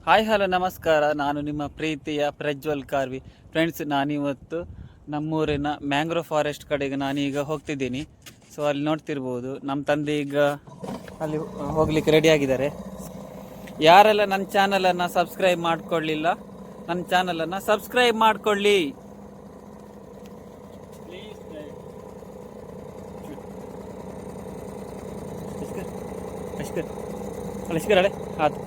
Hi hello ನಮಸ್ಕಾರ. ನಾನು ನಿಮ್ಮ ಪ್ರೀತಿಯ ಪ್ರಜ್ವಲ್ ಕಾರ್ವಿ. ಫ್ರೆಂಡ್ಸ್, ನಾನಿವತ್ತು ನಮ್ಮೂರಿನ ಮ್ಯಾಂಗ್ರೋವ್ ಫಾರೆಸ್ಟ್ ಕಡೆಗೆ ನಾನೀಗ ಹೋಗ್ತಿದ್ದೀನಿ. ಸೊ ಅಲ್ಲಿ ನೋಡ್ತಿರ್ಬೋದು, ನಮ್ಮ ತಂದೆ ಈಗ ಅಲ್ಲಿ ಹೋಗ್ಲಿಕ್ಕೆ ರೆಡಿ ಆಗಿದ್ದಾರೆ. ಯಾರೆಲ್ಲ ನನ್ನ ಚಾನಲನ್ನು ಸಬ್ಸ್ಕ್ರೈಬ್ ಮಾಡ್ಕೊಳ್ಳಿಲ್ಲ, ನನ್ನ ಚಾನಲನ್ನು ಸಬ್ಸ್ಕ್ರೈಬ್ ಮಾಡ್ಕೊಳ್ಳಿ. ಅಳೆ ಆಯ್ತು.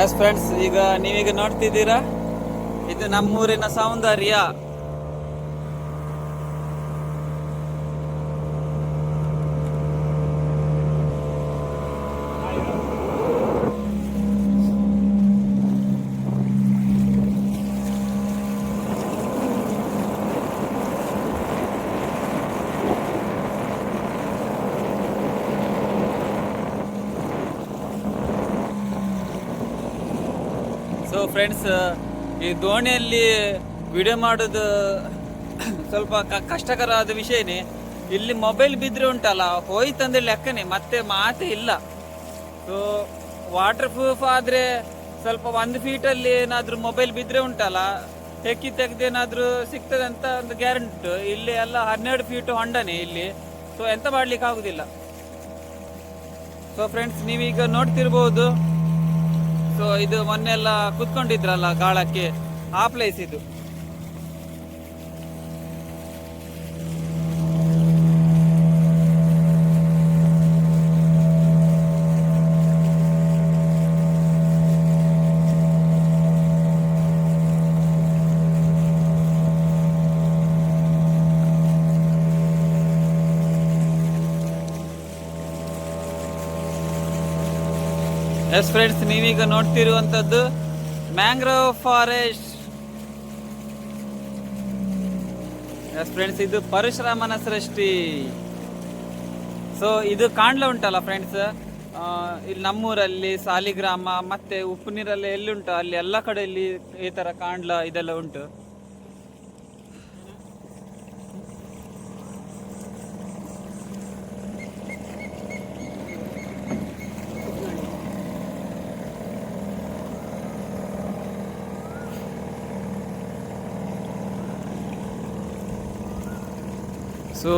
ಎಸ್ ಫ್ರೆಂಡ್ಸ್, ಈಗ ನೀವೀಗ ನೋಡ್ತಿದ್ದೀರಾ, ಇದು ನಮ್ಮೂರಿನ ಸೌಂದರ್ಯ. ಸೊ ಫ್ರೆಂಡ್ಸ್, ಈ ದೋಣಿಯಲ್ಲಿ ವಿಡಿಯೋ ಮಾಡೋದು ಸ್ವಲ್ಪ ಕಷ್ಟಕರವಾದ ವಿಷಯನೇ. ಇಲ್ಲಿ ಮೊಬೈಲ್ ಬಿದ್ದರೆ ಉಂಟಲ್ಲ, ಹೋಯ್ತಂದ್ರೆ ಲೆಕ್ಕನೆ, ಮತ್ತೆ ಮಾತೇ ಇಲ್ಲ. ಸೊ ವಾಟರ್ ಪ್ರೂಫ್ ಆದರೆ ಸ್ವಲ್ಪ 1 ಫೀಟಲ್ಲಿ ಏನಾದರೂ ಮೊಬೈಲ್ ಬಿದ್ದರೆ ಉಂಟಲ್ಲ, ಹೆಕ್ಕಿ ತೆಗೆದೇನಾದರೂ ಸಿಗ್ತದೆ ಅಂತ ಒಂದು ಗ್ಯಾರಂಟಿ ಉಂಟು. ಇಲ್ಲಿ ಎಲ್ಲ 12 ಫೀಟು ಹೊಂಡನೆ ಇಲ್ಲಿ. ಸೊ ಎಂತ ಮಾಡ್ಲಿಕ್ಕೆ ಆಗುದಿಲ್ಲ. ಸೊ ಫ್ರೆಂಡ್ಸ್, ನೀವೀಗ ನೋಡ್ತಿರ್ಬೋದು, ಸೊ ಇದು ಮೊನ್ನೆಲ್ಲ ಕುತ್ಕೊಂಡಿದ್ರಲ್ಲ ಗಾಳಕ್ಕೆ, ಆ ಪ್ಲೇಸ್ ಇದು. ಎಸ್ ಫ್ರೆಂಡ್ಸ್, ನೀವೀಗ ನೋಡ್ತಿರುವಂಥದ್ದು ಮ್ಯಾಂಗ್ರೋವ್ ಫಾರೆಸ್ಟ್. ಎಸ್ ಫ್ರೆಂಡ್ಸ್, ಇದು ಪರಶುರಾಮನ ಸೃಷ್ಟಿ. ಸೊ ಇದು ಕಾಂಡ್ಲ ಉಂಟಲ್ಲ ಫ್ರೆಂಡ್ಸ್, ಇಲ್ಲಿ ನಮ್ಮೂರಲ್ಲಿ ಸಾಲಿಗ್ರಾಮ ಮತ್ತೆ ಉಪ್ಪು ನೀರಲ್ಲಿ ಎಲ್ಲಿ ಉಂಟು ಅಲ್ಲಿ ಎಲ್ಲ ಕಡೆಯಲ್ಲಿ ಈ ಥರ ಕಾಂಡ್ಲ ಇದೆಲ್ಲ ಉಂಟು. ಸೊ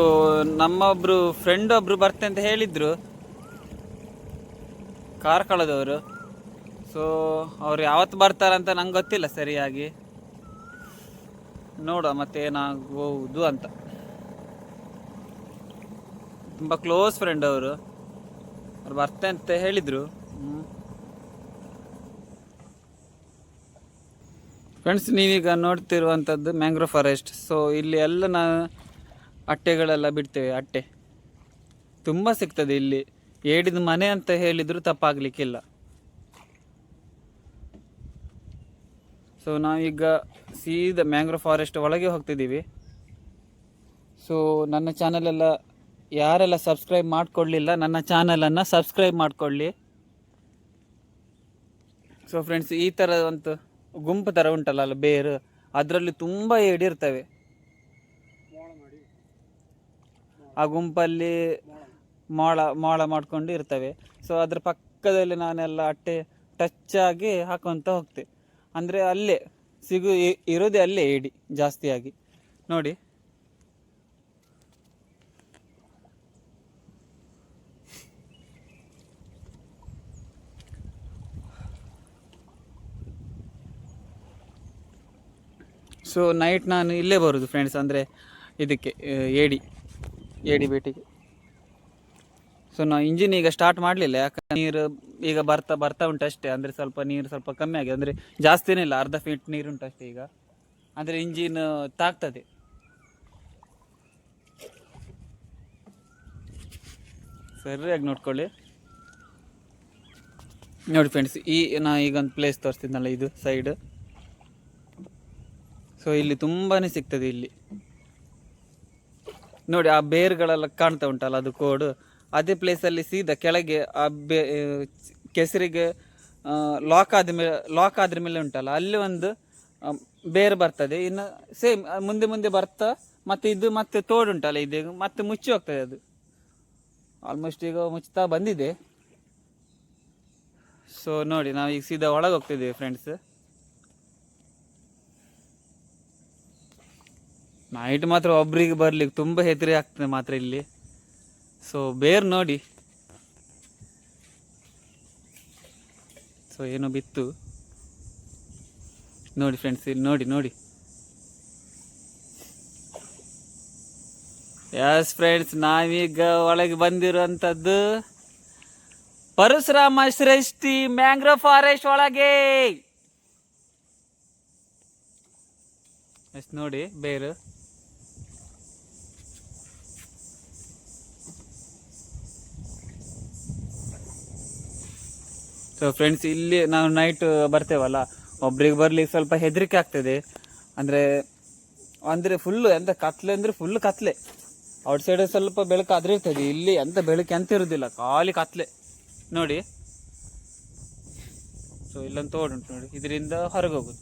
ನಮ್ಮೊಬ್ರು ಫ್ರೆಂಡ್ ಒಬ್ರು ಬರ್ತೆ ಅಂತ ಹೇಳಿದ್ರು, ಕಾರ್ಕಳದವರು. ಸೊ ಅವ್ರು ಯಾವತ್ತು ಬರ್ತಾರಂತ ನಂಗೆ ಗೊತ್ತಿಲ್ಲ ಸರಿಯಾಗಿ, ನೋಡುವ ಮತ್ತೆ ಏನಾಗ್ಬೋದು ಅಂತ. ತುಂಬ ಕ್ಲೋಸ್ ಫ್ರೆಂಡ್ ಅವರು ಬರ್ತೆ ಅಂತ ಹೇಳಿದರು. ಫ್ರೆಂಡ್ಸ್, ನೀವೀಗ ನೋಡ್ತಿರುವಂಥದ್ದು ಮ್ಯಾಂಗ್ರೋವ್ ಫಾರೆಸ್ಟ್. ಸೊ ಇಲ್ಲಿ ಎಲ್ಲ ಅಟ್ಟೆಗಳೆಲ್ಲ ಬಿಡ್ತೇವೆ. ಅಟ್ಟೆ ತುಂಬ ಸಿಗ್ತದೆ ಇಲ್ಲಿ. ಏಡಿದ ಮನೆ ಅಂತ ಹೇಳಿದರೂ ತಪ್ಪಾಗಲಿಕ್ಕಿಲ್ಲ. ಸೊ ನಾವೀಗ ಸೀದಾ ಮ್ಯಾಂಗ್ರೋವ್ ಫಾರೆಸ್ಟ್ ಒಳಗೆ ಹೋಗ್ತಿದ್ದೀವಿ. ಸೊ ನನ್ನ ಚಾನಲೆಲ್ಲ ಯಾರೆಲ್ಲ ಸಬ್ಸ್ಕ್ರೈಬ್ ಮಾಡ್ಕೊಳ್ಳಿಲ್ಲ, ನನ್ನ ಚಾನಲನ್ನು ಸಬ್ಸ್ಕ್ರೈಬ್ ಮಾಡಿಕೊಳ್ಳಿ. ಸೊ ಫ್ರೆಂಡ್ಸ್, ಈ ಥರ ಒಂದು ಗುಂಪು ಥರ ಉಂಟಲ್ಲ ಬೇರು, ಅದರಲ್ಲಿ ತುಂಬ ಏಡಿರ್ತವೆ. ಆ ಗುಂಪಲ್ಲಿ ಮೊಳ ಮಾಡ್ಕೊಂಡು ಇರ್ತವೆ. ಸೊ ಅದ್ರ ಪಕ್ಕದಲ್ಲಿ ನಾನೆಲ್ಲ ಅಟ್ಟೆ ಟಚ್ ಆಗಿ ಹಾಕೊಂತ ಹೋಗ್ತೆ. ಅಂದರೆ ಅಲ್ಲೇ ಇರೋದೇ ಅಲ್ಲೇ ಏಡಿ ಜಾಸ್ತಿಯಾಗಿ ನೋಡಿ. ಸೊ ನೈಟ್ ನಾನು ಇಲ್ಲೇ ಬರೋದು ಫ್ರೆಂಡ್ಸ್, ಅಂದರೆ ಇದಕ್ಕೆ ಏಡಿ ಬೇಟೆಗೆ. ಸೊ ನಾವು ಇಂಜಿನ್ ಈಗ ಸ್ಟಾರ್ಟ್ ಮಾಡಲಿಲ್ಲ, ಯಾಕಂದ್ರೆ ನೀರು ಈಗ ಬರ್ತಾ ಉಂಟು ಅಷ್ಟೇ. ಅಂದರೆ ಸ್ವಲ್ಪ ನೀರು ಸ್ವಲ್ಪ ಕಮ್ಮಿ ಆಗಿದೆ, ಅಂದರೆ ಜಾಸ್ತಿನೇ ಇಲ್ಲ, 1/2 ಫೀಟ್ ನೀರು ಉಂಟು ಅಷ್ಟೇ ಈಗ. ಅಂದರೆ ಇಂಜಿನ್ ತಾಗ್ತದೆ. ಸರಿಯಾಗಿ ನೋಡ್ಕೊಳ್ಳಿ. ನೋಡಿ ಫ್ರೆಂಡ್ಸ್, ನಾ ಈಗ ಒಂದು ಪ್ಲೇಸ್ ತೋರಿಸ್ತಿದ್ನಲ್ಲ, ಇದು ಸೈಡ್. ಸೊ ಇಲ್ಲಿ ತುಂಬಾ ಸಿಗ್ತದೆ ಇಲ್ಲಿ ನೋಡಿ. ಆ ಬೇರ್ಗಳೆಲ್ಲ ಕಾಣ್ತಾ ಉಂಟಲ್ಲ, ಅದು ಕೋಡು. ಅದೇ ಪ್ಲೇಸಲ್ಲಿ ಸೀದಾ ಕೆಳಗೆ ಆ ಕೆಸರಿಗೆ ಲಾಕ್ ಆದ್ರ ಮೇಲೆ ಉಂಟಲ್ಲ, ಅಲ್ಲಿ ಒಂದು ಬೇರೆ ಬರ್ತದೆ. ಇನ್ನು ಸೇಮ್ ಮುಂದೆ ಮುಂದೆ ಬರ್ತಾ ಮತ್ತೆ ಇದು ಮತ್ತೆ ತೋಡುಂಟಲ್ಲ, ಇದು ಮತ್ತೆ ಮುಚ್ಚಿ ಹೋಗ್ತದೆ ಅದು. ಆಲ್ಮೋಸ್ಟ್ ಈಗ ಮುಚ್ತಾ ಬಂದಿದೆ. ಸೊ ನೋಡಿ ನಾವೀಗ ಸೀದಾ ಒಳಗೆ ಹೋಗ್ತಿದ್ದೀವಿ ಫ್ರೆಂಡ್ಸ್. ನೈಟ್ ಮಾತ್ರ ಒಬ್ರಿಗೆ ಬರ್ಲಿಕ್ಕೆ ತುಂಬ ಹೆದರಿ ಆಗ್ತದೆ ಮಾತ್ರ ಇಲ್ಲಿ. ಸೊ ಬೇರ್ ನೋಡಿ, ಸೊ ಏನೋ ಬಿತ್ತು ನೋಡಿ ಫ್ರೆಂಡ್ಸ್, ಇಲ್ಲಿ ನೋಡಿ ನೋಡಿ. ಎಸ್ ಫ್ರೆಂಡ್ಸ್, ನಾವೀಗ ಒಳಗೆ ಬಂದಿರುವಂಥದ್ದು ಪರಶುರಾಮ ಶ್ರೇಷ್ಠಿ ಮ್ಯಾಂಗ್ರೋವ್ ಫಾರೆಸ್ಟ್ ಒಳಗೆ. ಎಸ್ ನೋಡಿ ಬೇರು. ಸೊ ಫ್ರೆಂಡ್ಸ್, ಇಲ್ಲಿ ನಾವು ನೈಟ್ ಬರ್ತೇವಲ್ಲ, ಒಬ್ರಿಗೆ ಬರ್ಲಿಕ್ಕೆ ಸ್ವಲ್ಪ ಹೆದರಿಕೆ ಆಗ್ತದೆ. ಅಂದರೆ ಫುಲ್ಲು ಎಂತ ಕತ್ಲೆ ಅಂದರೆ ಫುಲ್ ಕತ್ಲೆ. ಔಟ್ ಸೈಡ್ ಸ್ವಲ್ಪ ಬೆಳಕು ಆದ್ರೆ ಇರ್ತದೆ, ಇಲ್ಲಿ ಎಂತ ಬೆಳಕು ಎಂತ ಇರುವುದಿಲ್ಲ, ಖಾಲಿ ಕತ್ಲೆ ನೋಡಿ. ಸೊ ಇಲ್ಲೊಂದು ತೋಡುಂಟು ನೋಡಿ, ಇದರಿಂದ ಹೊರಗೆ ಹೋಗುದು.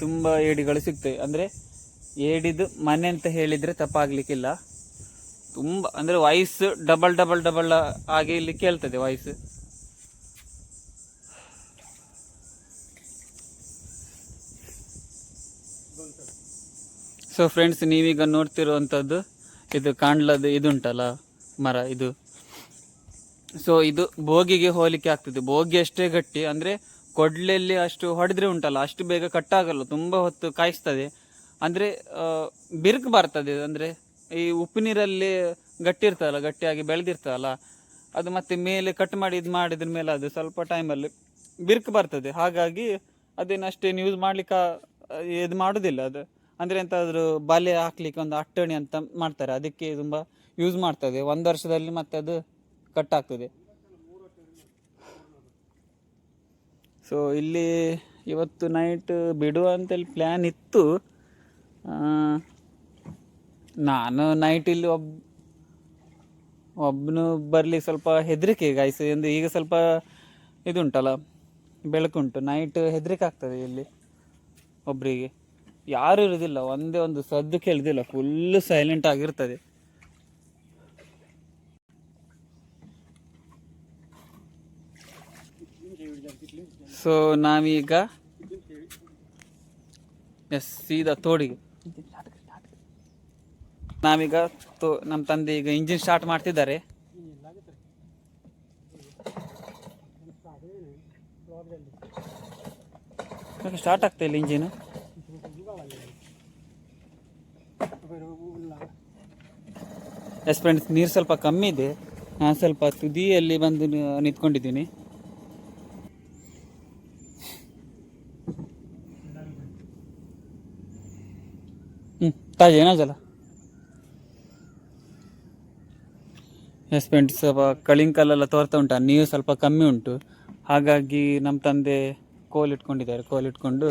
ತುಂಬ ಏಡಿಗಳು ಸಿಗ್ತವೆ. ಅಂದರೆ ಏಡಿದು ಮನೆ ಅಂತ ಹೇಳಿದರೆ ತಪ್ಪಾಗಲಿಕ್ಕಿಲ್ಲ. ತುಂಬ ಅಂದರೆ ವಾಯ್ಸ್ ಡಬಲ್ ಡಬಲ್ ಡಬಲ್ ಆಗಿ ಇಲ್ಲಿ ಕೇಳ್ತದೆ ವಾಯ್ಸ್. ಸೊ ಫ್ರೆಂಡ್ಸ್, ನೀವೀಗ ನೋಡ್ತಿರುವಂಥದ್ದು ಇದು ಕಾಂಡ್ಲದ್ದು ಇದುಂಟಲ್ಲ ಮರ ಇದು. ಸೊ ಇದು ಬೋಗಿಗೆ ಹೋಲಿಕೆ ಆಗ್ತದೆ. ಬೋಗಿ ಅಷ್ಟೇ ಗಟ್ಟಿ, ಅಂದರೆ ಕೊಡ್ಲೆಯಲ್ಲಿ ಅಷ್ಟು ಹೊಡೆದ್ರೆ ಉಂಟಲ್ಲ ಅಷ್ಟು ಬೇಗ ಕಟ್ಟಾಗಲ್ಲ, ತುಂಬ ಹೊತ್ತು ಕಾಯಿಸ್ತದೆ. ಅಂದರೆ ಬಿರುಕು ಬರ್ತದೆ. ಅಂದರೆ ಈ ಉಪ್ಪು ನೀರಲ್ಲಿ ಗಟ್ಟಿ ಇರ್ತದಲ್ಲ, ಗಟ್ಟಿಯಾಗಿ ಬೆಳೆದಿರ್ತದಲ್ಲ, ಅದು ಮತ್ತೆ ಮೇಲೆ ಕಟ್ ಮಾಡಿ ಇದು ಮಾಡಿದ್ರ ಮೇಲೆ ಅದು ಸ್ವಲ್ಪ ಟೈಮಲ್ಲಿ ಬಿರುಕು ಬರ್ತದೆ. ಹಾಗಾಗಿ ಅದೇನು ಅಷ್ಟೇನು ಯೂಸ್ ಮಾಡ್ಲಿಕ್ಕೆ ಇದು ಮಾಡೋದಿಲ್ಲ. ಅದು ಅಂದರೆ ಎಂತಾದರೂ ಬಲೆ ಹಾಕ್ಲಿಕ್ಕೆ ಒಂದು ಅಟ್ಟಣಿ ಅಂತ ಮಾಡ್ತಾರೆ, ಅದಕ್ಕೆ ತುಂಬ ಯೂಸ್ ಮಾಡ್ತದೆ. 1 ವರ್ಷದಲ್ಲಿ ಮತ್ತೆ ಅದು ಕಟ್ ಆಗ್ತದೆ. ಸೊ ಇಲ್ಲಿ ಇವತ್ತು ನೈಟ್ ಬಿಡುವ ಅಂತೇಳಿ ಪ್ಲ್ಯಾನ್ ಇತ್ತು. ನಾನು ನೈಟ್ ಇಲ್ಲಿ ಒಬ್ಬನು ಬರಲಿಕ್ಕೆ ಸ್ವಲ್ಪ ಹೆದರಿಕೆ ಗಾಯ್ಸ್. ಎಂದು ಈಗ ಸ್ವಲ್ಪ ಇದುಂಟಲ್ಲ, ಬೆಳಕುಂಟು, ನೈಟ್ ಹೆದರಿಕೆ ಆಗ್ತದೆ ಇಲ್ಲಿ ಒಬ್ಬರಿಗೆ. ಯಾರು ಇರೋದಿಲ್ಲ, ಒಂದೇ ಒಂದು ಸದ್ದು ಕೇಳುದಿಲ್ಲ, ಫುಲ್ಲು ಸೈಲೆಂಟ್ ಆಗಿರ್ತದೆ. ಸೊ ನಾವೀಗ ಸೀದಾ ತೋಡಿಗೆ ನಾವೀಗ ನಮ್ಮ ತಂದೆ ಈಗ ಇಂಜಿನ್ ಸ್ಟಾರ್ಟ್ ಮಾಡ್ತಿದ್ದಾರೆ. ಸ್ಟಾರ್ಟ್ ಆಗ್ತಾ ಇಲ್ಲ ಇಂಜಿನ್. ಎಸ್ ಫ್ರೆಂಡ್ಸ್, ನೀರು ಸ್ವಲ್ಪ ಕಮ್ಮಿ ಇದೆ. ನಾನು ಸ್ವಲ್ಪ ತುದಿಯಲ್ಲಿ ಬಂದು ನಿಂತ್ಕೊಂಡಿದ್ದೀನಿ. ತಾಜೇನಾ ಜಲ. ಎಸ್ ಫ್ರೆಂಡ್ಸ್, ಸ್ವಲ್ಪ ಕಳಿಂಕಲ್ಲೆಲ್ಲ ತೋರ್ತಾ ಉಂಟು, ನೀರು ಸ್ವಲ್ಪ ಕಮ್ಮಿ ಉಂಟು. ಹಾಗಾಗಿ ನಮ್ಮ ತಂದೆ ಕೋಲ್ ಇಟ್ಕೊಂಡಿದ್ದಾರೆ. ಕೋಲ್ ಇಟ್ಕೊಂಡು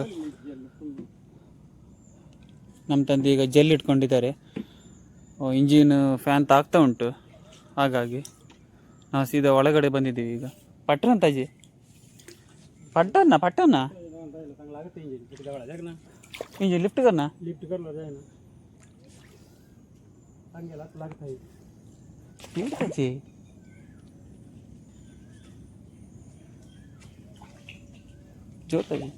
ನಮ್ಮ ತಂದೆ ಈಗ ಜೆಲ್ ಇಟ್ಕೊಂಡಿದ್ದಾರೆ. ಇಂಜಿನ್ ಫ್ಯಾನ್ ತಾಗ್ತಾ ಉಂಟು. ಹಾಗಾಗಿ ನಾವು ಸೀದಾ ಒಳಗಡೆ ಬಂದಿದ್ದೀವಿ ಈಗ. ಪಟ್ಟಣ ತಾಜಿ ಪಟ್ಟಣ ಪಟ್ಟಣ इंजिन लिफ्ट करना कर लो जाए ना लगता है स्पीड कैसे जोता है.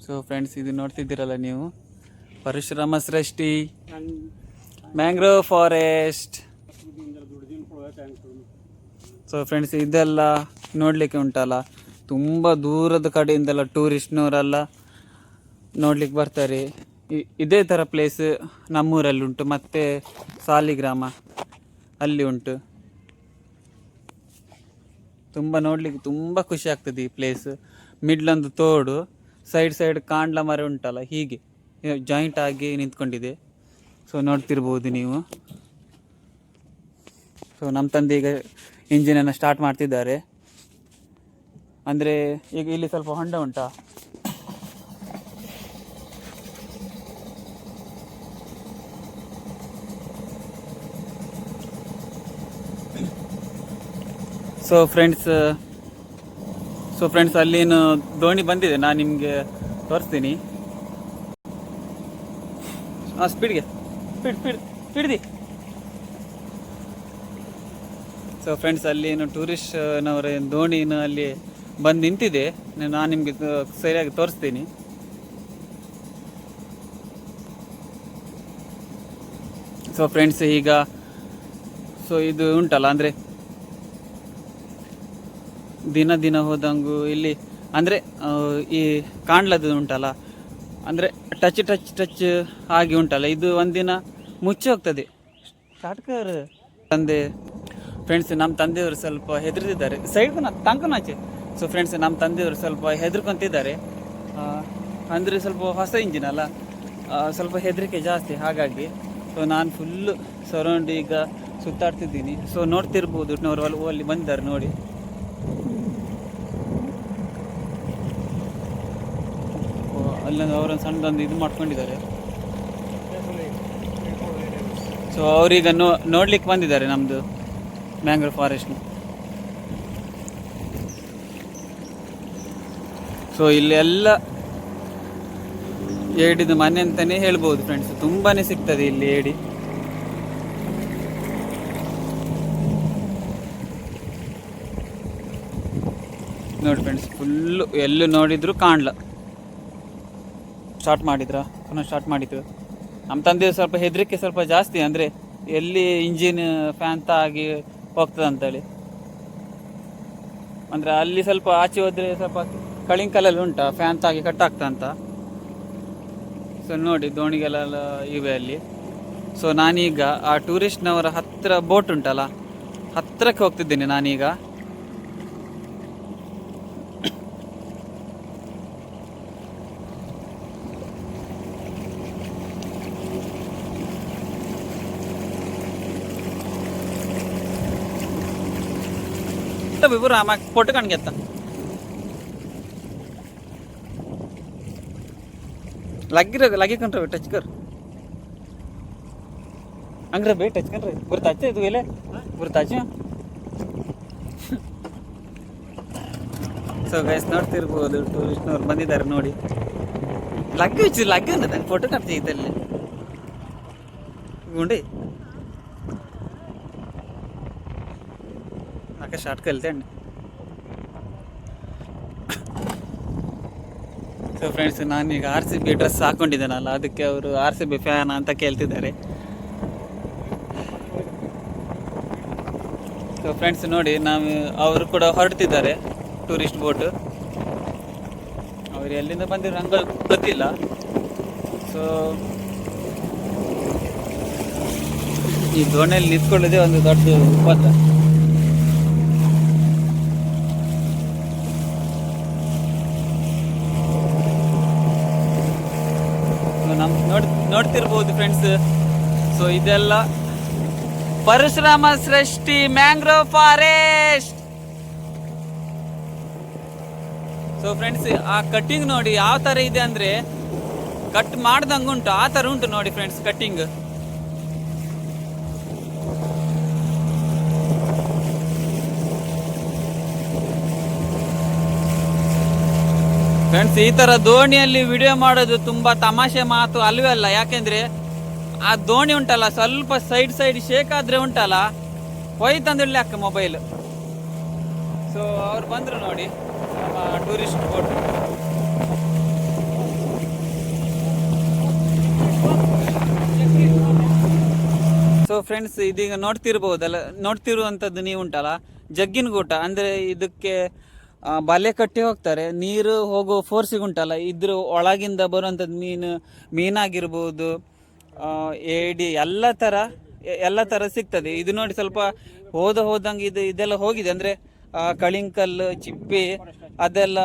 ಸೊ ಫ್ರೆಂಡ್ಸ್, ಇದು ನೋಡ್ತಿದ್ದೀರಲ್ಲ ನೀವು, Parashurama Shreshti mangrove forest. So friends, ಇದೆಲ್ಲ ನೋಡಲಿಕ್ಕೆ ಉಂಟಲ್ಲ, ತುಂಬ ದೂರದ ಕಡೆಯಿಂದೆಲ್ಲ ಟೂರಿಸ್ಟ್ನವರೆಲ್ಲ ನೋಡ್ಲಿಕ್ಕೆ ಬರ್ತಾರೆ. ಇದೇ ಥರ ಪ್ಲೇಸ್ ನಮ್ಮೂರಲ್ಲಿ ಉಂಟು, ಮತ್ತು ಸಾಲಿಗ್ರಾಮ ಅಲ್ಲಿ ಉಂಟು. ತುಂಬ ನೋಡಲಿಕ್ಕೆ ತುಂಬ ಖುಷಿ ಆಗ್ತದೆ ಈ ಪ್ಲೇಸ್. ಮಿಡ್ಲೊಂದು ತೋಡು, ಸೈಡ್ ಕಾಂಡ್ಲ ಮರ ಉಂಟಲ್ಲ, ಹೀಗೆ ಜಾಯಿಂಟ್ ಆಗಿ ನಿಂತ್ಕೊಂಡಿದೆ. ಸೊ ನೋಡ್ತಿರ್ಬೋದು ನೀವು. ಸೊ ನಮ್ಮ ತಂದೆ ಈಗ ಇಂಜಿನನ್ನು ಸ್ಟಾರ್ಟ್ ಮಾಡ್ತಿದ್ದಾರೆ. ಅಂದರೆ ಈಗ ಇಲ್ಲಿ ಸ್ವಲ್ಪ ಹೊಂಡ ಉಂಟಾ, ಸೊ ಫ್ರೆಂಡ್ಸ್ ಸೊ ಫ್ರೆಂಡ್ಸ್ ಅಲ್ಲಿನ ದೋಣಿ ಬಂದಿದೆ, ನಾನು ನಿಮಗೆ ತೋರಿಸ್ತೀನಿ. ಸ್ಪೀಡ್ಗೆ ಸ್ಪೀಡ್ದಿ. ಸೊ ಫ್ರೆಂಡ್ಸ್ ಅಲ್ಲಿನ ಟೂರಿಸ್ಟ್ನವರ ದೋಣಿನ ಅಲ್ಲಿ ಬಂದು ನಿಂತಿದೆ, ನಾನು ನಿಮಗೆ ಸರಿಯಾಗಿ ತೋರಿಸ್ತೀನಿ. ಸೊ ಫ್ರೆಂಡ್ಸ್ ಈಗ ಇದು ಉಂಟಲ್ಲ, ಅಂದರೆ ದಿನ ಹೋದಂಗೂ ಇಲ್ಲಿ ಅಂದರೆ ಈ ಕಾಣ್ಲದ್ದು ಉಂಟಲ್ಲ, ಅಂದರೆ ಟಚ್ ಆಗಿ ಉಂಟಲ್ಲ, ಇದು ಒಂದಿನ ಮುಚ್ಚಿ ಹೋಗ್ತದೆ. ಶಾಟ್ಕರ್ ತಂದೆ ಫ್ರೆಂಡ್ಸ್, ನಮ್ಮ ತಂದೆಯವರು ಸ್ವಲ್ಪ ಹೆದರ್ತಿದ್ದಾರೆ. ಸೈಡ್ಗೂ ತಂಕನಾಚೆ. ಸೊ ಫ್ರೆಂಡ್ಸ್, ನಮ್ಮ ತಂದೆಯವರು ಸ್ವಲ್ಪ ಹೆದರ್ಕೊಂತಿದ್ದಾರೆ. ಅಂದರೆ ಸ್ವಲ್ಪ ಹೊಸ ಇಂಜಿನ್ ಅಲ್ಲ, ಸ್ವಲ್ಪ ಹೆದರಿಕೆ ಜಾಸ್ತಿ. ಹಾಗಾಗಿ ಸೊ ನಾನು ಫುಲ್ಲು ಸರೌಂಡ್ ಈಗ ಸುತ್ತಾಡ್ತಿದ್ದೀನಿ. ಸೊ ನೋಡ್ತಿರ್ಬೋದು, ಅಲ್ಲಿ ಬಂದಿದ್ದಾರೆ ನೋಡಿ. ಅಲ್ಲೊಂದು ಅವರೊಂದು ಸಣ್ಣದೊಂದು ಇದು ಮಾಡ್ಕೊಂಡಿದ್ದಾರೆ. ಸೊ ಅವರೀಗ ನೋಡ್ಲಿಕ್ಕೆ ಬಂದಿದ್ದಾರೆ ನಮ್ಮದು ಮ್ಯಾಂಗ್ರೋವ್ ಫಾರೆಸ್ಟ್ನ. ಸೊ ಇಲ್ಲಿ ಎಲ್ಲ ಏಡಿದು ಮನೆ ಅಂತಲೇ ಹೇಳ್ಬೋದು ಫ್ರೆಂಡ್ಸ್, ತುಂಬಾ ಸಿಗ್ತದೆ ಇಲ್ಲಿ ಏಡಿ. ನೋಡಿ ಫ್ರೆಂಡ್ಸ್, ಫುಲ್ಲು ಎಲ್ಲೂ ನೋಡಿದ್ರು ಕಾಣಲ್ಲ. ಸ್ಟಾರ್ಟ್ ಮಾಡಿದ್ರು. ನಮ್ಮ ತಂದೆ ಸ್ವಲ್ಪ ಹೆದರಿಕೆ ಸ್ವಲ್ಪ ಜಾಸ್ತಿ, ಅಂದರೆ ಎಲ್ಲಿ ಇಂಜಿನ್ ಫ್ಯಾನ್ ಆಗಿ ಹೋಗ್ತದೆ ಅಂತೇಳಿ. ಅಂದರೆ ಅಲ್ಲಿ ಸ್ವಲ್ಪ ಆಚೆ ಹೋದರೆ ಸ್ವಲ್ಪ ಕಳಿಂಕಲಲ್ಲಿ ಉಂಟಾ ಫ್ಯಾನ್ ತಾಗಿ ಕಟ್ಟಾಗ್ತಾ ಅಂತ. ಸೊ ನೋಡಿ ದೋಣಿಗೆಲ್ಲ ಇವೆ ಅಲ್ಲಿ. ಸೊ ನಾನೀಗ ಆ ಟೂರಿಸ್ಟ್ನವರ ಹತ್ತಿರ ಬೋಟ್ ಉಂಟಲ್ಲ, ಹತ್ತಿರಕ್ಕೆ ಹೋಗ್ತಿದ್ದೀನಿ ನಾನೀಗ. विभू रामा फोटो काढून घेता लागी कंट्र टच कर अंग्र बे टच कर गुर्ताचे तू गेले गुर्ताचे ಸೊ ಗೈಸ್ ನೋಡ್ತಿರ್ಬೋದು ಟೂರಿಸ್ಟ್ನವ್ರು ಬಂದಿದ್ದಾರೆ ನೋಡಿ. ಲಗ್ಗೆ ಉಂಟು ಫೋಟೋ ಕಾಡ್ತೀವಿ ಇದ್ದಲ್ಲಿ ಗುಂಡಿ ನಾಕೆ ಶಾರ್ಟ್ಗೆ వెళ్తేండి. ಸೊ ಫ್ರೆಂಡ್ಸ್, ನಾನೀಗ RCB ಡ್ರೆಸ್ ಹಾಕೊಂಡಿದ್ದೇನಲ್ಲ, ಅದಕ್ಕೆ ಅವರು RCB ಫ್ಯಾನ್ ಅಂತ ಕೇಳ್ತಿದ್ದಾರೆ. ಸೊ ಫ್ರೆಂಡ್ಸ್ ನೋಡಿ, ಅವರು ಕೂಡ ಹೊರಡ್ತಿದ್ದಾರೆ ಟೂರಿಸ್ಟ್ ಬೋಟ್. ಅವರು ಎಲ್ಲಿಂದ ಬಂದಿರೋ ನಂಗೆ ಗೊತ್ತಿಲ್ಲ. ಸೊ ಈ ದೋಣಿಯಲ್ಲಿ ನಿಂತ್ಕೊಳ್ಳೋದೇ ಒಂದು ದೊಡ್ಡ ಉಪದ್ರ. ನೋಡ್ತಿರ್ಬೋದು ಫ್ರೆಂಡ್ಸ್. ಸೊ ಇದೆಲ್ಲ ಪರಶುರಾಮ ಸೃಷ್ಟಿ ಮ್ಯಾಂಗ್ರೋವ್ ಫಾರೆಸ್ಟ್. ಸೊ ಫ್ರೆಂಡ್ಸ್, ಆ ಕಟ್ಟಿಂಗ್ ನೋಡಿ ಯಾವ ತರ ಇದೆ ಅಂದ್ರೆ ಕಟ್ ಮಾಡ್ದಂಗ ಉಂಟು, ಆ ತರ ಉಂಟು ನೋಡಿ ಫ್ರೆಂಡ್ಸ್ ಕಟ್ಟಿಂಗ್. ಫ್ರೆಂಡ್ಸ್, ಈ ತರ ದೋಣಿಯಲ್ಲಿ ವಿಡಿಯೋ ಮಾಡೋದು ತುಂಬಾ ತಮಾಷೆ ಮಾತು ಅಲ್ವೇ ಅಲ್ಲ. ಯಾಕೆಂದ್ರೆ ಆ ದೋಣಿ ಉಂಟಲ್ಲ, ಸ್ವಲ್ಪ ಸೈಡ್ ಶೇಕ್ ಆದ್ರೆ ಉಂಟಲ್ಲ, ಹೋಯ್ತಂದ್ರೆ ಅಕ್ಕ ಮೊಬೈಲ್. ಸೊ ಅವ್ರು ಬಂದ್ರು ನೋಡಿ ನಮ್ಮ ಟೂರಿಸ್ಟ್ ಬೋಟ್. ಸೊ ಫ್ರೆಂಡ್ಸ್, ಇದೀಗ ನೋಡ್ತಿರುವಂಥದ್ದು ನೀವು ಉಂಟಲ್ಲ ಜಗ್ಗಿನ ಗೂಟ, ಅಂದ್ರೆ ಇದಕ್ಕೆ ಬಲೆ ಕಟ್ಟಿ ಹೋಗ್ತಾರೆ. ನೀರು ಹೋಗೋ ಫೋರ್ಸಿಗೆ ಉಂಟಲ್ಲ, ಇದ್ರ ಒಳಗಿಂದ ಬರುವಂಥದ್ದು ಮೀನಾಗಿರ್ಬೋದು, ಏಡಿ ಎಲ್ಲ ಥರ ಸಿಗ್ತದೆ. ಇದು ನೋಡಿ ಸ್ವಲ್ಪ ಹೋದಂಗೆ ಇದೆಲ್ಲ ಹೋಗಿದೆ, ಅಂದರೆ ಕಳಿಂಕಲ್ಲು ಚಿಪ್ಪಿ ಅದೆಲ್ಲ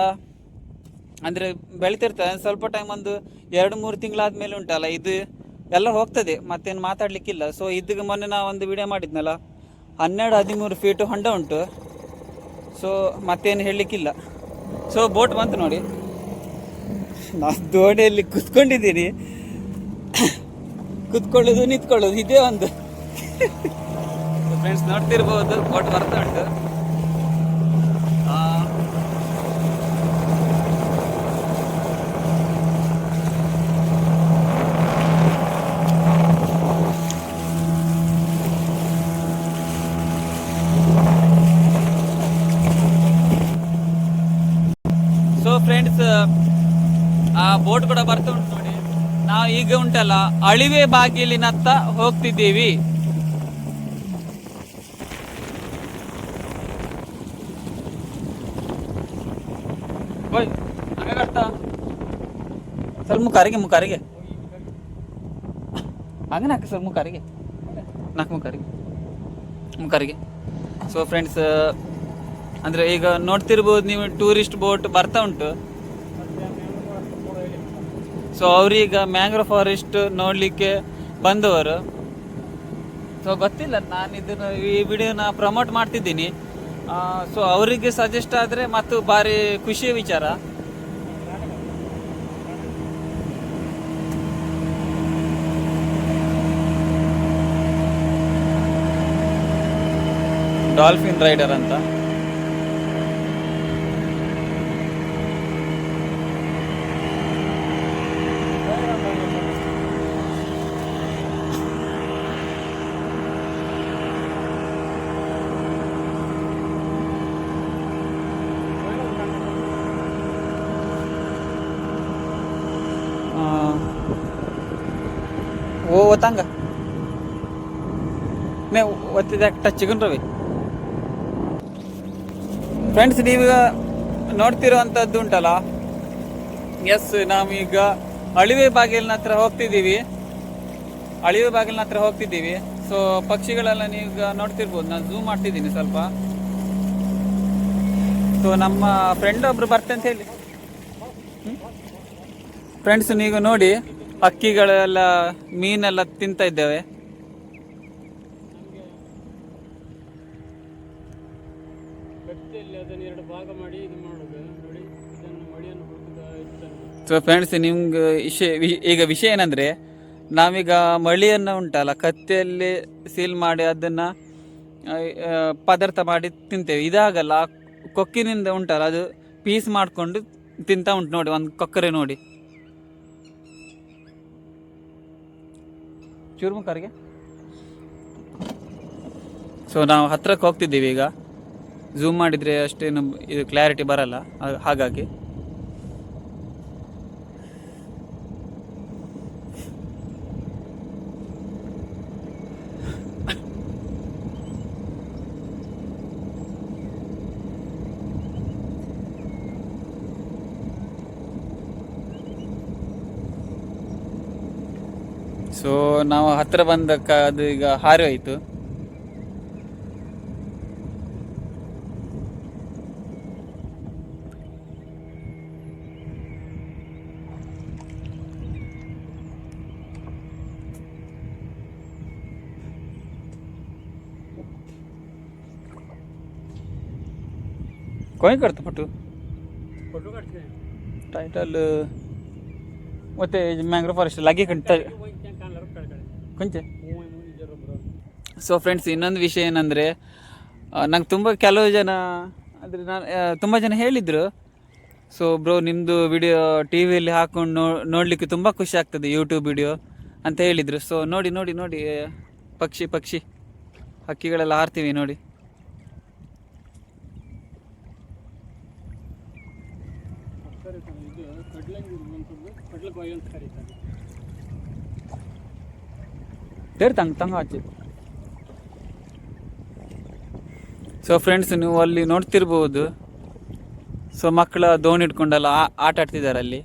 ಅಂದರೆ ಬೆಳಿತಿರ್ತದೆ. ಸ್ವಲ್ಪ ಟೈಮ್ ಒಂದು 2-3 ತಿಂಗಳಾದ್ಮೇಲೆ ಉಂಟಲ್ಲ, ಇದು ಎಲ್ಲ ಹೋಗ್ತದೆ, ಮತ್ತೇನು ಮಾತಾಡಲಿಕ್ಕಿಲ್ಲ. ಸೊ ಇದಕ್ಕೆ ಮೊನ್ನೆ ನಾವು ಒಂದು ವಿಡಿಯೋ ಮಾಡಿದ್ನಲ್ಲ, 12-13 ಫೀಟು ಹೊಂಡ ಉಂಟು. ಸೊ ಮತ್ತೇನು ಹೇಳಲಿಕ್ಕಿಲ್ಲ. ಸೊ ಬೋಟ್ ಬಂತು ನೋಡಿ, ನಾನು ದೋಣಿಯಲ್ಲಿ ಕುತ್ಕೊಂಡಿದ್ದೀನಿ. ಕುತ್ಕೊಳ್ಳೋದು ನಿಂತ್ಕೊಳ್ಳೋದು ಇದೇ ಒಂದು. ಫ್ರೆಂಡ್ಸ್ ನೋಡ್ತಿರ್ಬೋದು, ಬೋಟ್ ಬರ್ತಾ ಉಂಟು. ಫ್ರೆಂಡ್ಸ್ ಆ ಬೋಟ್ ಕೂಡ ಬರ್ತಾ ಉಂಟು ನೋಡಿ. ನಾವು ಈಗ ಉಂಟಲ್ಲ ಅಳಿವೆ ಬಾಗಿಲಿನತ್ತ ಹೋಗ್ತಿದ್ದೀವಿ. ಸ್ವಲ್ಪ ಮುಖಾರಿಗೆ ಹಂಗೆ ಹಾಕಿ ಸರ್ ಮುಖಾರಿಗೆ ಮುಖಾರಿಗೆ. ಸೊ ಫ್ರೆಂಡ್ಸ್ ಅಂದರೆ ಈಗ ನೋಡ್ತಿರ್ಬೋದು ನೀವು, ಟೂರಿಸ್ಟ್ ಬೋಟ್ ಬರ್ತಾ ಉಂಟು. ಸೊ ಅವ್ರೀಗ ಮ್ಯಾಂಗ್ರೋವ್ ಫಾರೆಸ್ಟ್ ನೋಡಲಿಕ್ಕೆ ಬಂದವರು. ಸೊ ಗೊತ್ತಿಲ್ಲ, ನಾನು ಇದನ್ನು ಈ ವಿಡಿಯೋನ ಪ್ರಮೋಟ್ ಮಾಡ್ತಿದ್ದೀನಿ. ಸೊ ಅವರಿಗೆ ಸಜೆಸ್ಟ್ ಆದರೆ ಮತ್ತು ಭಾರಿ ಖುಷಿಯ ವಿಚಾರ. ಡಾಲ್ಫಿನ್ ರೈಡರ್ ಅಂತ. ಓ ಒತ್ತಂಗ ಮೇ ಒತ್ತಿದ ಟಚ್ ರವಿ. ಫ್ರೆಂಡ್ಸ್ ನೀವೀಗ ನೋಡ್ತಿರೋವಂಥದ್ದು ಉಂಟಲ್ಲ, ಎಸ್ ನಾವೀಗ ಅಳಿವೆ ಬಾಗಿಲಿನ ಹತ್ರ ಹೋಗ್ತಿದ್ದೀವಿ. ಸೊ ಪಕ್ಷಿಗಳೆಲ್ಲ ನೀವೀಗ ನೋಡ್ತಿರ್ಬೋದು. ನಾನು ಝೂಮ್ ಮಾಡ್ತಿದ್ದೀನಿ ಸ್ವಲ್ಪ. ಸೊ ನಮ್ಮ ಫ್ರೆಂಡ್ ಒಬ್ರು ಬರ್ತೆ ಅಂತ ಹೇಳಿ. ಫ್ರೆಂಡ್ಸ್ ನೀವು ನೋಡಿ, ಹಕ್ಕಿಗಳೆಲ್ಲ ಮೀನೆಲ್ಲ ತಿಂತಾ ಇದ್ದೇವೆ. ಸೊ ಫ್ರೆಂಡ್ಸ್ ನಿಮ್ಗೆ ಈಗ ವಿಷಯ ಏನಂದರೆ, ನಾವೀಗ ಮಳಿಯನ್ನು ಉಂಟಲ್ಲ ಕತ್ತಿಯಲ್ಲಿ ಸೀಲ್ ಮಾಡಿ ಅದನ್ನು ಪದಾರ್ಥ ಮಾಡಿ ತಿಂತೇವೆ. ಇದಾಗಲ್ಲ, ಕೊಕ್ಕಿನಿಂದ ಉಂಟಲ್ಲ ಅದು ಪೀಸ್ ಮಾಡಿಕೊಂಡು ತಿಂತಾ ಉಂಟು ನೋಡಿ, ಒಂದು ಕೊಕ್ಕರೆ ನೋಡಿ. ಚೂರ್ಮುಖರಿಗೆ. ಸೊ ನಾವು ಹತ್ರಕ್ಕೆ ಹೋಗ್ತಿದ್ದೀವಿ ಈಗ. ಝೂಮ್ ಮಾಡಿದರೆ ಅಷ್ಟೇನು ಇದು ಕ್ಲಾರಿಟಿ ಬರಲ್ಲ, ಹಾಗಾಗಿ. ಸೊ ನಾವು ಹತ್ತಿರ ಬಂದಕ್ಕ ಅದು ಈಗ ಹಾರಿ ಹೋಯಿತು. कोई करतो फोटो काढते टायटल ಮತ್ತೆ ಮ್ಯಾಂಗ್ರೋವ್ ಫಾರೆಸ್ಟ್ लागे ಕೊಂಚ. ಸೊ ಫ್ರೆಂಡ್ಸ್ ಇನ್ನೊಂದು ವಿಷಯ ಏನಂದರೆ, ನಂಗೆ ಕೆಲವು ಜನ ಅಂದರೆ ತುಂಬ ಜನ ಹೇಳಿದರು, ಸೊ ಬ್ರೋ ನಿಮ್ಮದು ವಿಡಿಯೋ ಟಿ ವಿಯಲ್ಲಿ ಹಾಕ್ಕೊಂಡು ನೋಡಲಿಕ್ಕೆ ತುಂಬ ಖುಷಿ ಆಗ್ತದೆ, ಯೂಟ್ಯೂಬ್ ವಿಡಿಯೋ ಅಂತ ಹೇಳಿದರು. ಸೊ ನೋಡಿ ನೋಡಿ ನೋಡಿ ಪಕ್ಷಿ ಹಕ್ಕಿಗಳೆಲ್ಲ ಹಾರ್ತೀವಿ ನೋಡಿ. ತಂಗ ಹಚ್ಚಿ. ಸೊ ಫ್ರೆಂಡ್ಸ್ ನೀವು ಅಲ್ಲಿ ನೋಡ್ತಿರ್ಬೋದು, ಸೊ ಮಕ್ಕಳ ದೋಣಿ ಇಟ್ಕೊಂಡೆಲ್ಲ ಆಟ ಆಡ್ತಿದ್ದಾರೆ ಅಲ್ಲಿ.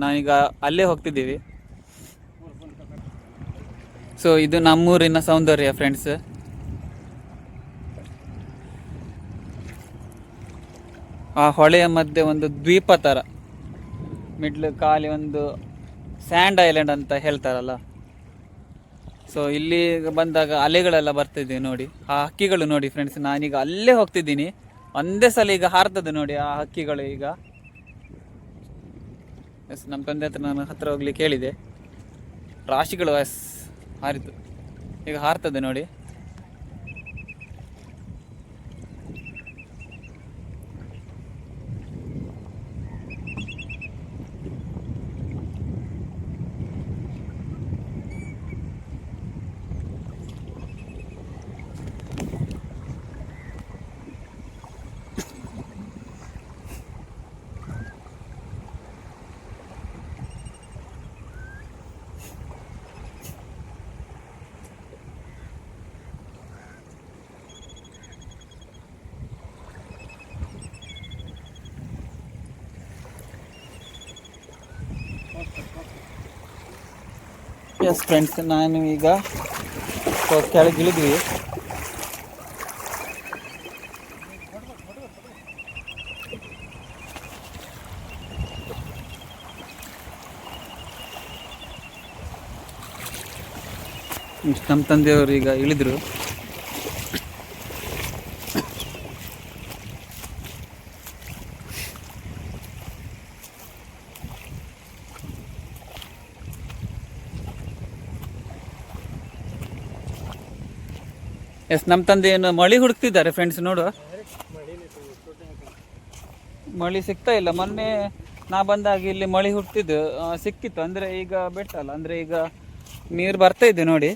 ನಾವೀಗ ಅಲ್ಲೇ ಹೋಗ್ತಿದ್ದೀವಿ. ಸೊ ಇದು ನಮ್ಮೂರಿನ ಸೌಂದರ್ಯ ಫ್ರೆಂಡ್ಸ್. ಆ ಹೊಳೆಯ ಮಧ್ಯೆ ಒಂದು ದ್ವೀಪ ಥರ, ಮಿಡ್ಲ್ ಖಾಲಿ ಒಂದು ಸ್ಯಾಂಡ್ ಐಲ್ಯಾಂಡ್ ಅಂತ ಹೇಳ್ತಾರಲ್ಲ. ಸೊ ಇಲ್ಲಿ ಬಂದಾಗ ಅಲೆಗಳೆಲ್ಲ ಬರ್ತಿದ್ದೀವಿ ನೋಡಿ. ಆ ಹಕ್ಕಿಗಳು ನೋಡಿ ಫ್ರೆಂಡ್ಸ್, ನಾನೀಗ ಅಲ್ಲೇ ಹೋಗ್ತಿದ್ದೀನಿ. ಒಂದೇ ಸಲ ಈಗ ಹಾರ್ತದೆ ನೋಡಿ ಆ ಹಕ್ಕಿಗಳು. ಈಗ ಎಸ್ ನಮ್ಮ ತಂದೆ ಹತ್ರ ನಾನು ಹತ್ತಿರ ಹೋಗ್ಲಿಕ್ಕೆ ಹೇಳಿದೆ. ರಾಶಿಗಳು ಹಾರಿತು, ಈಗ ಹಾರ್ತದೆ ನೋಡಿ. ಎಸ್ ಫ್ರೆಂಡ್ಸ್, ನಾನು ಈಗ ಕೆಳಗೆ ಇಳಿದ್ವಿ. ನಮ್ಮ ತಂದೆಯವರು ಈಗ ಇಳಿದ್ರು. ಎಸ್, ನಮ್ಮ ತಂದೆ ಏನು ಮಳಿ ಹುಡುಕ್ತಿದ್ದಾರೆ ಫ್ರೆಂಡ್ಸ್. ನೋಡುವ, ಮಳಿ ಸಿಗ್ತಾ ಇಲ್ಲ. ಮೊನ್ನೆ ನಾ ಬಂದಾಗ ಇಲ್ಲಿ ಮಳಿ ಹುಡ್ತಿದ್ದು ಸಿಕ್ಕಿತ್ತು. ಅಂದರೆ ಈಗ ಬೆಟ್ಟ ಅಲ್ಲ, ಅಂದರೆ ಈಗ ನೀರು ಬರ್ತಾ ಇದೆ ನೋಡಿ.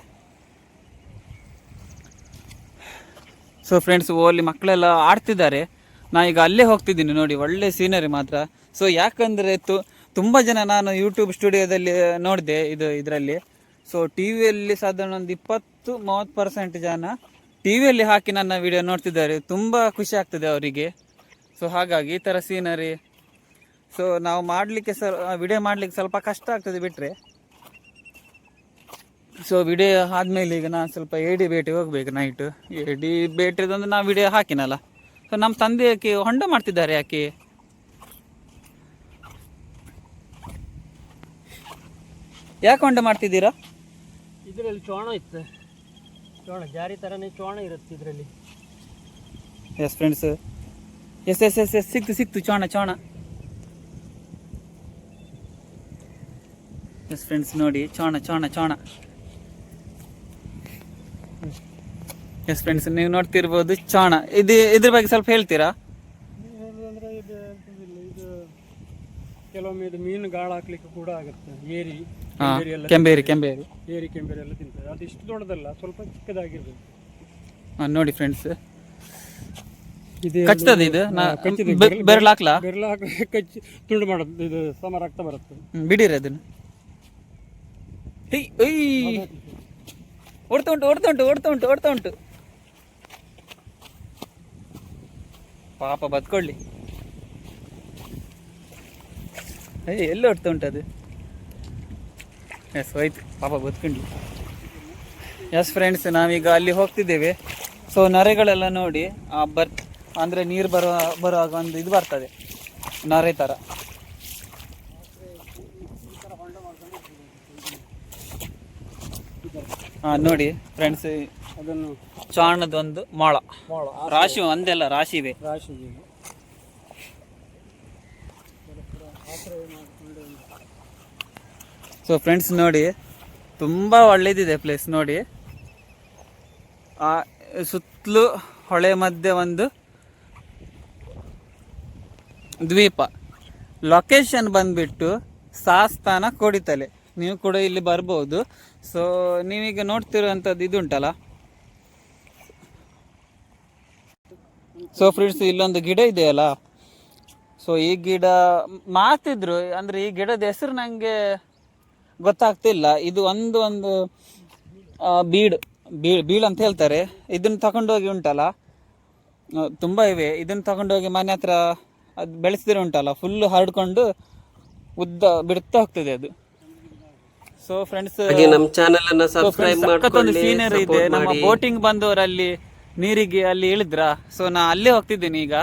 ಸೊ ಫ್ರೆಂಡ್ಸ್, ಅಲ್ಲಿ ಮಕ್ಕಳೆಲ್ಲ ಆಡ್ತಿದ್ದಾರೆ. ನಾ ಈಗ ಅಲ್ಲೇ ಹೋಗ್ತಿದ್ದೀನಿ ನೋಡಿ. ಒಳ್ಳೆ ಸೀನರಿ ಮಾತ್ರ. ಸೊ ಯಾಕಂದರೆ ತುಂಬ ಜನ ನಾನು ಯೂಟ್ಯೂಬ್ ಸ್ಟುಡಿಯೋದಲ್ಲಿ ನೋಡಿದೆ ಇದರಲ್ಲಿ. ಸೊ ಟಿ ವಿಯಲ್ಲಿ ಸಾಧಾರಣ ಒಂದು 20-30% ಜನ ಟಿ ವಿಯಲ್ಲಿ ಹಾಕಿ ನನ್ನ ವಿಡಿಯೋ ನೋಡ್ತಿದ್ದಾರೆ. ತುಂಬ ಖುಷಿ ಆಗ್ತದೆ ಅವರಿಗೆ. ಸೊ ಹಾಗಾಗಿ ಈ ಥರ ಸೀನರಿ ಸೊ ನಾವು ಮಾಡಲಿಕ್ಕೆ ವಿಡಿಯೋ ಮಾಡಲಿಕ್ಕೆ ಸ್ವಲ್ಪ ಕಷ್ಟ ಆಗ್ತದೆ ಬಿಟ್ಟರೆ. ಸೊ ವಿಡಿಯೋ ಆದಮೇಲೆ ಈಗ ನಾನು ಸ್ವಲ್ಪ ಏಡಿ ಬೇಟೆ ಹೋಗ್ಬೇಕು ನೈಟು. ಏಡಿ ಬೇಟೆದೊಂದು ನಾವು ವಿಡಿಯೋ ಹಾಕಿನಲ್ಲ. ಸೊ ನಮ್ಮ ತಂದೆ ಯಾಕೆ ಹೊಂಡ ಮಾಡ್ತಿದ್ದಾರೆ? ಯಾಕೆ ಹೊಂಡ ಮಾಡ್ತಿದ್ದೀರಾ? ಇದರಲ್ಲಿ ಚೋಣ ಇತ್ತು, ಚೋಣ ಜಾರಿ ಥರನೇ ಚೋಣ ಇರುತ್ತೆ ಇದರಲ್ಲಿ. Yes friends, yes yes yes yes ಸಿಕ್ತು ಚೋಣ. ಎಸ್ ಫ್ರೆಂಡ್ಸ್ ನೋಡಿ, ಚೋಣ. ಎಸ್ ಫ್ರೆಂಡ್ಸ್, ನೀವು ನೋಡ್ತಿರ್ಬೋದು ಚೋಣ. ಇದ್ರ ಬಗ್ಗೆ ಸ್ವಲ್ಪ ಹೇಳ್ತೀರಾ? ಅಂದರೆ ಇದು ಕೆಲವೊಮ್ಮೆ ಇದು ಮೀನು ಗಾಳ ಹಾಕ್ಲಿಕ್ಕೆ ಕೂಡ ಆಗುತ್ತೆ. ಕೆಂಬೇರಿ ಏರಿ ಕೆಂಬೇರಿ ಎಲ್ಲ ತಿಂತದೆ. ಅದು ಇಷ್ಟು ದೊಡ್ಡದಲ್ಲ, ಸ್ವಲ್ಪ ಚಿಕ್ಕದಾಗಿರ್ತದೆ. ನೋಡಿ ಫ್ರೆಂಡ್ಸ್, ಕಚ್ತದೆ ಇದು. ಬೆರಳು ಹಾಕ್ಲಾ? ಬೆರಳು ಹಾಕಿ ಕಚ್ಚಿ ತುಂಡು ಮಾಡೋದು. ಇದು ಸಮ ರಕ್ತ ಬರುತ್ತೆ. ಬಿಡಿರಿ ಅದನ್ನು. ಓಡ್ತಾ ಉಂಟು. ಪಾಪ ಬದ್ಕೊಳ್ಳಿ. ಎಲ್ಲಿ ಓಡ್ತಾ ಉಂಟು ಅದು? ಎಸ್, ಹೋಯ್ತು, ಪಾಪ ಬದ್ಕೊಂಡ್ಲಿ. ಎಸ್ ಫ್ರೆಂಡ್ಸ್, ನಾವೀಗ ಅಲ್ಲಿ ಹೋಗ್ತಿದ್ದೇವೆ. ಸೊ ನರೆಗಳೆಲ್ಲ ನೋಡಿ ಅಂದರೆ ನೀರು ಬರುವಾಗ ಒಂದು ಇದು ಬರ್ತದೆ, ನರೆ ಥರ. ನೋಡಿ ಫ್ರೆಂಡ್ಸ್, ಅದನ್ನು ಚಾಣದೊಂದು ಮೊಳ ರಾಶಿ, ಒಂದೆಲ್ಲ ರಾಶಿ ಇವೆ. ಸೊ ಫ್ರೆಂಡ್ಸ್ ನೋಡಿ, ತುಂಬ ಒಳ್ಳೇದಿದೆ ಪ್ಲೇಸ್ ನೋಡಿ. ಆ ಸುತ್ತಲೂ ಹೊಳೆ ಮಧ್ಯೆ ಒಂದು ದ್ವೀಪ. ಲೊಕೇಶನ್ ಬಂದ್ಬಿಟ್ಟು ಸಾಸ್ತಾನ ಕೋಡಿತಲೆ. ನೀವು ಕೂಡ ಇಲ್ಲಿ ಬರ್ಬೋದು. ಸೊ ನೀವೀಗ ನೋಡ್ತಿರುವಂಥದ್ದು ಇದು ಉಂಟಲ್ಲ. ಸೊ ಫ್ರೆಂಡ್ಸ್, ಇಲ್ಲೊಂದು ಗಿಡ ಇದೆಯಲ್ಲ. ಸೊ ಈ ಗಿಡ ಮಾತಿದ್ರು, ಅಂದರೆ ಈ ಗಿಡದ ಹೆಸರು ನನಗೆ ಗೊತ್ತಾಗ್ತಿಲ್ಲ. ಇದು ಒಂದು ಬೀಳು ಅಂತ ಹೇಳ್ತಾರೆ. ಇದನ್ನು ತಗೊಂಡೋಗಿ ಉಂಟಲ್ಲ, ತುಂಬ ಇವೆ. ಇದನ್ನು ತಗೊಂಡೋಗಿ ಮನೆ ಹತ್ರ ಅದು ಬೆಳೆಸಿದ್ರೆ ಉಂಟಲ್ಲ, ಫುಲ್ಲು ಹರಡ್ಕೊಂಡು ಉದ್ದ ಬಿಡ್ತಾ ಹೋಗ್ತದೆ ಅದು. ಸೊ ಫ್ರೆಂಡ್ಸ್, ನಮ್ಮ ಚಾನೆಲ್ ಅನ್ನು ಸಬ್ಸ್ಕ್ರೈಬ್ ಮಾಡ್ಕೊಳ್ಳಿ. ಸೀನರಿ ಇದೆ. ನಮ್ಮ ಬೋಟಿಂಗ್ ಬಂದವರಲ್ಲಿ ನೀರಿಗೆ ಅಲ್ಲಿ ಇಳಿದ್ರ. ಸೊ ನಾ ಅಲ್ಲೇ ಹೋಗ್ತಿದ್ದೀನಿ ಈಗ.